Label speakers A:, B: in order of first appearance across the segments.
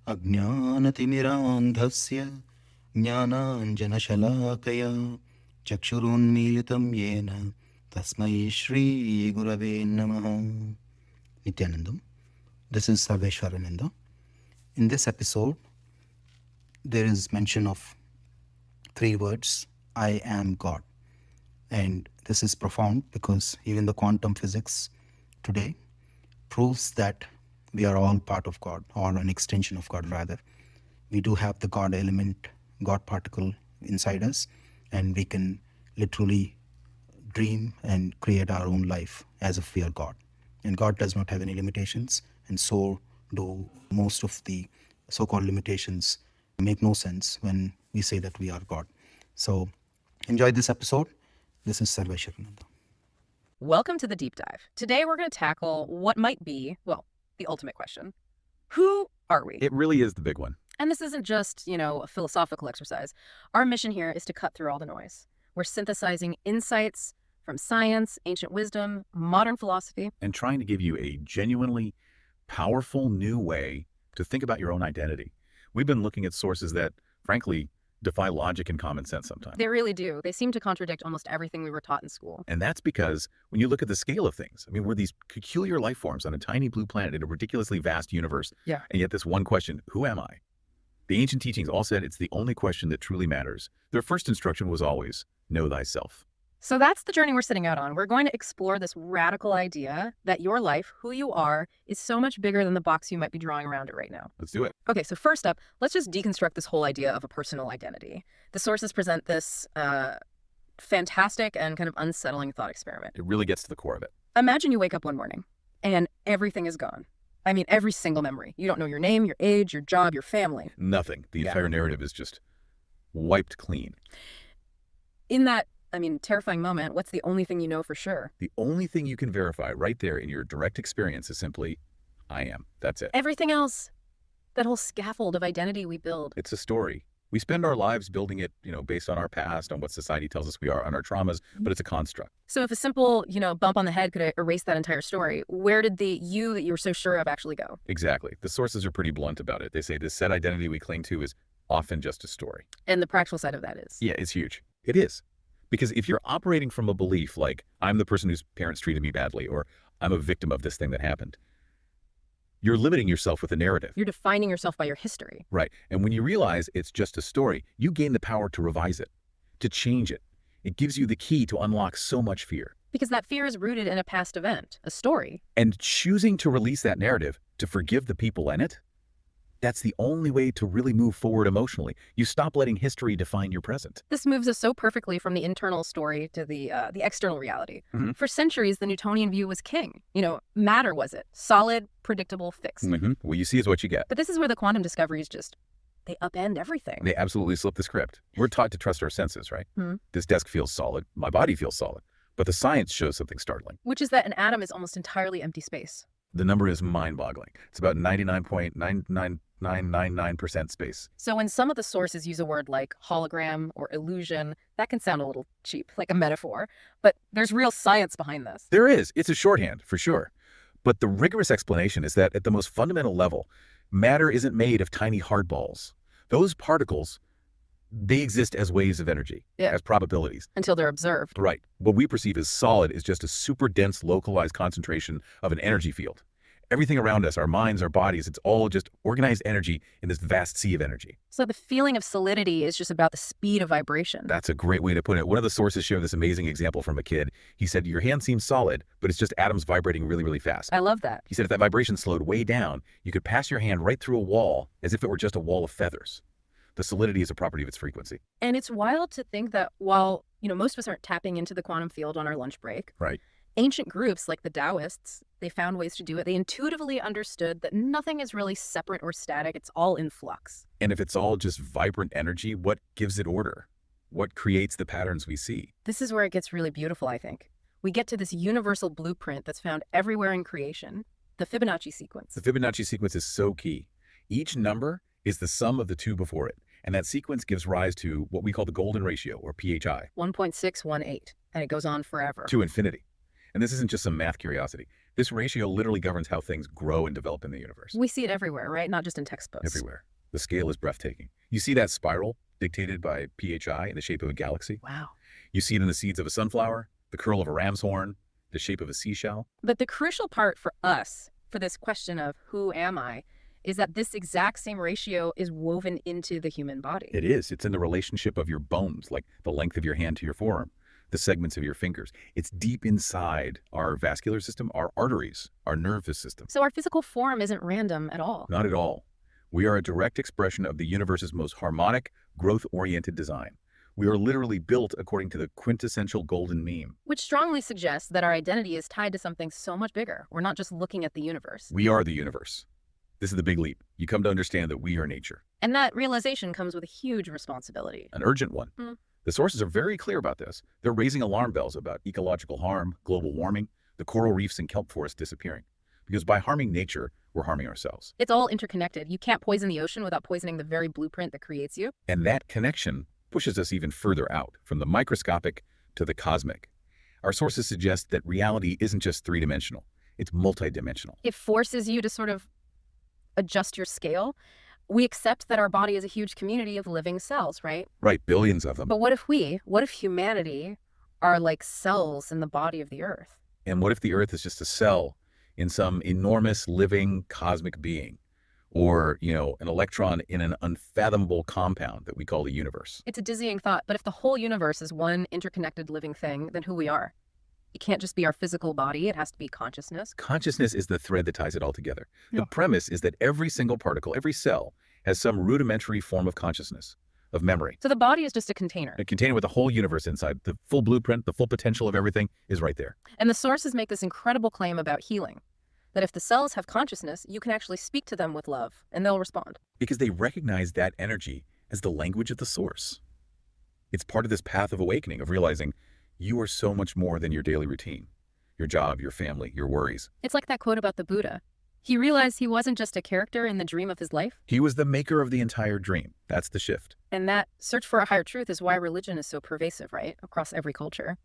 A: अज्ञानतिमिरान्धस्य ज्ञानाञ्जनशलाकया चक्षुरुन्मीलितं येन तस्मै श्रीगुरवे नमः. Nityanandam. This is Sarveshwarananda. In this episode, there is mention of 3 words, I am God. And this is profound because even the quantum physics today proves that we are all part of God, or an extension of God rather. We do have the God element, God particle inside us, and we can literally dream and create our own life as if we are God. And God does not have any limitations, and so do most of the so-called limitations make no sense when we say that we are God. So enjoy this episode. This is Sarveshwarananda.
B: Welcome to the deep dive. Today we're going to tackle what might be, well, the ultimate question. Who are we?
C: It really is the big one.
B: And this isn't just, a philosophical exercise. Our mission here is to cut through all the noise. We're synthesizing insights from science, ancient wisdom, modern philosophy,
C: And trying to give you a genuinely powerful new way to think about your own identity. We've been looking at sources that, frankly, defy logic and common sense sometimes.
B: They really do. They seem to contradict almost everything we were taught in school.
C: And that's because when you look at the scale of things, we're these peculiar life forms on a tiny blue planet in a ridiculously vast universe.
B: Yeah.
C: And yet this one question, who am I? The ancient teachings all said it's the only question that truly matters. Their first instruction was always, know thyself.
B: So that's the journey we're setting out on. We're going to explore this radical idea that your life, who you are, is so much bigger than the box you might be drawing around it right now.
C: Let's do it.
B: Okay, so first up, let's just deconstruct this whole idea of a personal identity. The sources present this fantastic and kind of unsettling thought experiment.
C: It really gets to the core of it.
B: Imagine you wake up one morning and everything is gone. Every single memory. You don't know your name, your age, your job, your family.
C: Nothing. The entire narrative is just wiped clean.
B: In that, terrifying moment, what's the only thing you know for sure?
C: The only thing you can verify right there in your direct experience is simply, I am. That's it.
B: Everything else, that whole scaffold of identity we build.
C: It's a story. We spend our lives building it, based on our past, on what society tells us we are, on our traumas, but it's a construct.
B: So if a simple, bump on the head could erase that entire story, where did the you that you were so sure of actually go?
C: Exactly. The sources are pretty blunt about it. They say this set identity we cling to is often just a story.
B: And the practical side of that is?
C: Yeah, it's huge. It is. Because if you're operating from a belief like, I'm the person whose parents treated me badly, or I'm a victim of this thing that happened, you're limiting yourself with a narrative.
B: You're defining yourself by your history.
C: Right. And when you realize it's just a story, you gain the power to revise it, to change it. It gives you the key to unlock so much fear.
B: Because that fear is rooted in a past event, a story.
C: And choosing to release that narrative, to forgive the people in it, that's the only way to really move forward emotionally. You stop letting history define your present.
B: This moves us so perfectly from the internal story to the external reality.
C: Mm-hmm.
B: For centuries, the Newtonian view was king. Matter was it. Solid, predictable, fixed.
C: Mm-hmm. What you see is what you get.
B: But this is where the quantum discoveries they upend everything.
C: They absolutely slip the script. We're taught to trust our senses, right?
B: Mm-hmm.
C: This desk feels solid. My body feels solid. But the science shows something startling.
B: Which is that an atom is almost entirely empty space.
C: The number is mind-boggling. It's about 99.99999% space.
B: So when some of the sources use a word like hologram or illusion, that can sound a little cheap, like a metaphor. But there's real science behind this.
C: There is. It's a shorthand, for sure. But the rigorous explanation is that at the most fundamental level, matter isn't made of tiny hard balls. Those particles, they exist as waves of energy, as probabilities.
B: Until they're observed.
C: Right. What we perceive as solid is just a super dense, localized concentration of an energy field. Everything around us, our minds, our bodies, it's all just organized energy in this vast sea of energy.
B: So the feeling of solidity is just about the speed of vibration.
C: That's a great way to put it. One of the sources showed this amazing example from a kid. He said, your hand seems solid, but it's just atoms vibrating really, really fast.
B: I love that.
C: He said if that vibration slowed way down, you could pass your hand right through a wall as if it were just a wall of feathers. The solidity is a property of its frequency.
B: And it's wild to think that while, most of us aren't tapping into the quantum field on our lunch break.
C: Right.
B: Ancient groups like the Taoists, they found ways to do it. They intuitively understood that nothing is really separate or static. It's all in flux.
C: And if it's all just vibrant energy, what gives it order? What creates the patterns we see?
B: This is where it gets really beautiful, I think. We get to this universal blueprint that's found everywhere in creation, the Fibonacci sequence.
C: The Fibonacci sequence is so key. Each number is the sum of the two before it. And that sequence gives rise to what we call the golden ratio, or PHI.
B: 1.618, and it goes on forever.
C: To infinity. And this isn't just some math curiosity. This ratio literally governs how things grow and develop in the universe.
B: We see it everywhere, right? Not just in textbooks.
C: Everywhere. The scale is breathtaking. You see that spiral dictated by PHI in the shape of a galaxy?
B: Wow.
C: You see it in the seeds of a sunflower, the curl of a ram's horn, the shape of a seashell.
B: But the crucial part for us, for this question of who am I, is that this exact same ratio is woven into the human body.
C: It is. It's in the relationship of your bones, like the length of your hand to your forearm, the segments of your fingers. It's deep inside our vascular system, our arteries, our nervous system.
B: So our physical form isn't random at all.
C: Not at all. We are a direct expression of the universe's most harmonic, growth-oriented design. We are literally built according to the quintessential golden mean.
B: Which strongly suggests that our identity is tied to something so much bigger. We're not just looking at the universe.
C: We are the universe. This is the big leap. You come to understand that we are nature.
B: And that realization comes with a huge responsibility.
C: An urgent one.
B: Mm.
C: The sources are very clear about this. They're raising alarm bells about ecological harm, global warming, the coral reefs and kelp forests disappearing. Because by harming nature, we're harming ourselves.
B: It's all interconnected. You can't poison the ocean without poisoning the very blueprint that creates you.
C: And that connection pushes us even further out, from the microscopic to the cosmic. Our sources suggest that reality isn't just three-dimensional. It's multidimensional.
B: It forces you to sort of adjust your scale. We accept that our body is a huge community of living cells, right?
C: Right, billions of them.
B: But what if humanity are like cells in the body of the earth?
C: And what if the Earth is just a cell in some enormous living cosmic being? Or, an electron in an unfathomable compound that we call the universe.
B: It's a dizzying thought, but if the whole universe is one interconnected living thing, then who we are. It can't just be our physical body, it has to be consciousness.
C: Consciousness is the thread that ties it all together.
B: Yeah.
C: The premise is that every single particle, every cell, has some rudimentary form of consciousness, of memory.
B: So the body is just a container.
C: A container with the whole universe inside. The full blueprint, the full potential of everything is right there.
B: And the sources make this incredible claim about healing. That if the cells have consciousness, you can actually speak to them with love, and they'll respond.
C: Because they recognize that energy as the language of the source. It's part of this path of awakening, of realizing you are so much more than your daily routine, your job, your family, your worries.
B: It's like that quote about the Buddha. He realized he wasn't just a character in the dream of his life.
C: He was the maker of the entire dream. That's the shift.
B: And that search for a higher truth is why religion is so pervasive, right? Across every culture.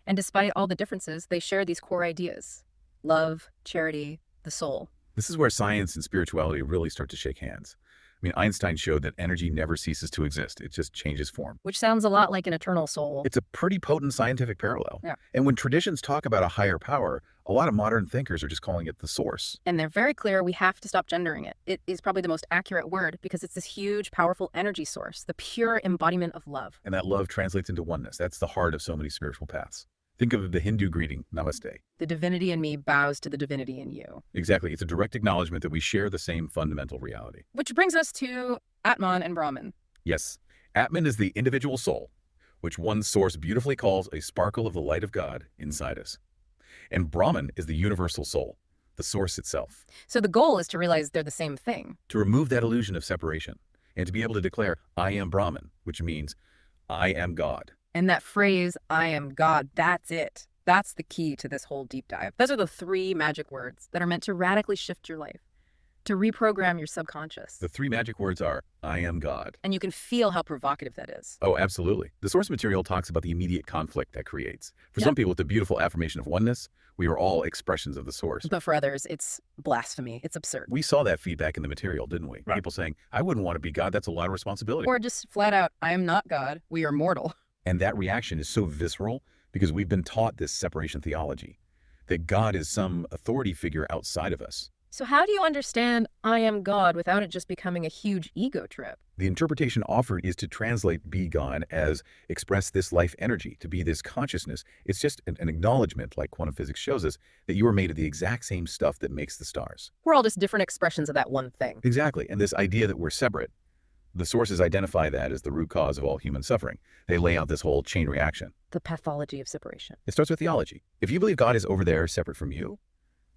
B: And despite all the differences, they share these core ideas. Love, charity, the soul.
C: This is where science and spirituality really start to shake hands. I mean, Einstein showed that energy never ceases to exist. It just changes form.
B: Which sounds a lot like an eternal soul.
C: It's a pretty potent scientific parallel.
B: Yeah.
C: And when traditions talk about a higher power, a lot of modern thinkers are just calling it the source.
B: And they're very clear we have to stop gendering it. It is probably the most accurate word because it's this huge, powerful energy source, the pure embodiment of love.
C: And that love translates into oneness. That's the heart of so many spiritual paths. Think of the Hindu greeting, namaste.
B: The divinity in me bows to the divinity in you.
C: Exactly. It's a direct acknowledgement that we share the same fundamental reality.
B: Which brings us to Atman and Brahman.
C: Yes, Atman is the individual soul, which one source beautifully calls a sparkle of the light of God inside us. And Brahman is the universal soul, the source itself.
B: So the goal is to realize they're the same thing.
C: To remove that illusion of separation and to be able to declare, I am Brahman, which means I am God.
B: And that phrase, I am God, that's it. That's the key to this whole deep dive. Those are the 3 magic words that are meant to radically shift your life, to reprogram your subconscious.
C: The 3 magic words are, I am God.
B: And you can feel how provocative that is.
C: Oh, absolutely. The source material talks about the immediate conflict that creates. For some people, it's a beautiful affirmation of oneness. We are all expressions of the source.
B: But for others, it's blasphemy. It's absurd.
C: We saw that feedback in the material, didn't we? Right. People saying, I wouldn't want to be God. That's a lot of responsibility.
B: Or just flat out, I am not God. We are mortal.
C: And that reaction is so visceral because we've been taught this separation theology, that God is some authority figure outside of us.
B: So how do you understand I am God without it just becoming a huge ego trip?
C: The interpretation offered is to translate be God as express this life energy, to be this consciousness. It's just an acknowledgement, like quantum physics shows us, that you are made of the exact same stuff that makes the stars.
B: We're all just different expressions of that one thing.
C: Exactly. And this idea that we're separate, the sources identify that as the root cause of all human suffering. They lay out this whole chain reaction.
B: The pathology of separation.
C: It starts with theology. If you believe God is over there separate from you,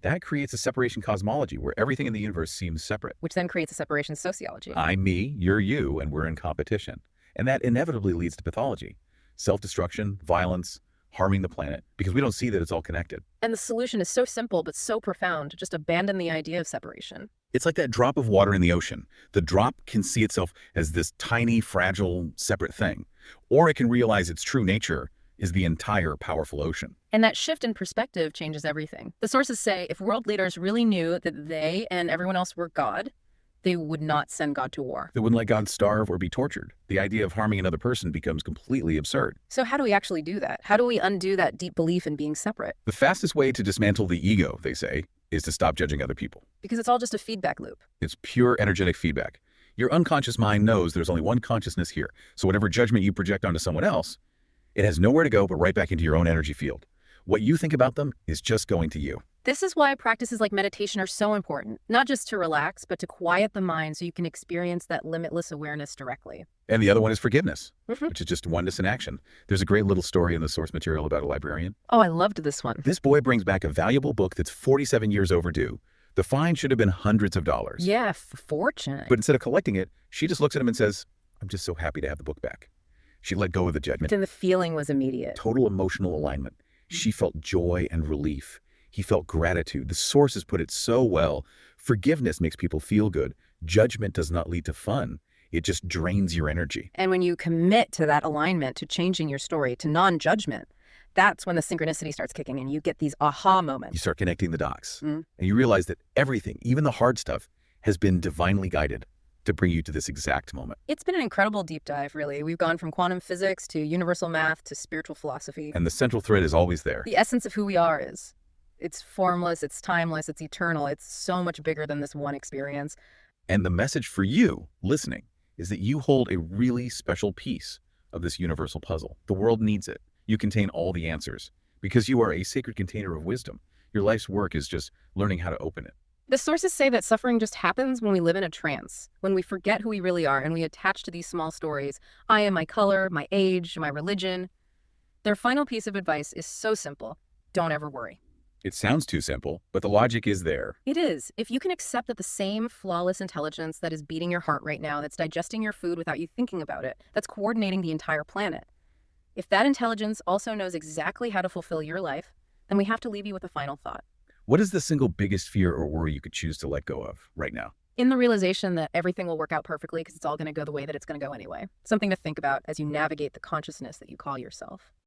C: that creates a separation cosmology where everything in the universe seems separate.
B: Which then creates a separation sociology.
C: I'm me, you're you, and we're in competition. And that inevitably leads to pathology, self-destruction, violence, harming the planet, because we don't see that it's all connected.
B: And the solution is so simple but so profound. Just abandon the idea of separation.
C: It's like that drop of water in the ocean. The drop can see itself as this tiny, fragile, separate thing. Or it can realize its true nature is the entire powerful ocean.
B: And that shift in perspective changes everything. The sources say if world leaders really knew that they and everyone else were God, they would not send God to war.
C: They wouldn't let God starve or be tortured. The idea of harming another person becomes completely absurd.
B: So how do we actually do that? How do we undo that deep belief in being separate?
C: The fastest way to dismantle the ego, they say, is to stop judging other people.
B: Because it's all just a feedback loop.
C: It's pure energetic feedback. Your unconscious mind knows there's only one consciousness here, so whatever judgment you project onto someone else, it has nowhere to go but right back into your own energy field. What you think about them is just going to you.
B: This is why practices like meditation are so important, not just to relax, but to quiet the mind so you can experience that limitless awareness directly.
C: And the other one is forgiveness,
B: Mhm.
C: which is just oneness in action. There's a great little story in the source material about a librarian.
B: Oh, I loved this one.
C: This boy brings back a valuable book that's 47 years overdue. The fine should have been hundreds of dollars.
B: Yeah, fortunate.
C: But instead of collecting it, she just looks at him and says, "I'm just so happy to have the book back." She let go of the judgment.
B: And the feeling was immediate.
C: Total emotional alignment. She felt joy and relief. He felt gratitude. The sources put it so well. Forgiveness makes people feel good. Judgment does not lead to fun. It just drains your energy.
B: And when you commit to that alignment, to changing your story, to non-judgment, that's when the synchronicity starts kicking in. You get these aha
C: You
B: moments.
C: start connecting the dots.
B: Mm.
C: And you realize that everything, even the hard stuff, has been divinely guided to bring you to this exact moment.
B: It's been an incredible deep dive, really. We've gone from quantum physics to universal math to spiritual philosophy.
C: And the central thread is always there.
B: The essence of who we are is. It's formless, it's timeless, it's eternal. It's so much bigger than this one experience.
C: And the message for you listening is that you hold a really special piece of this universal puzzle. The world needs it. You contain all the answers because you are a sacred container of wisdom. Your life's work is just learning how to open it.
B: The sources say that suffering just happens when we live in a trance, when we forget who we really are and we attach to these small stories. I am my color, my age, my religion. Their final piece of advice is so simple. Don't ever worry.
C: It sounds too simple, but the logic is there.
B: It is. If you can accept that the same flawless intelligence that is beating your heart right now, that's digesting your food without you thinking about it, that's coordinating the entire planet. If that intelligence also knows exactly how to fulfill your life, then we have to leave you with a final thought.
C: What is the single biggest fear or worry you could choose to let go of right now?
B: In the realization that everything will work out perfectly because it's all going to go the way that it's going to go anyway. Something to think about as you navigate the consciousness that you call yourself.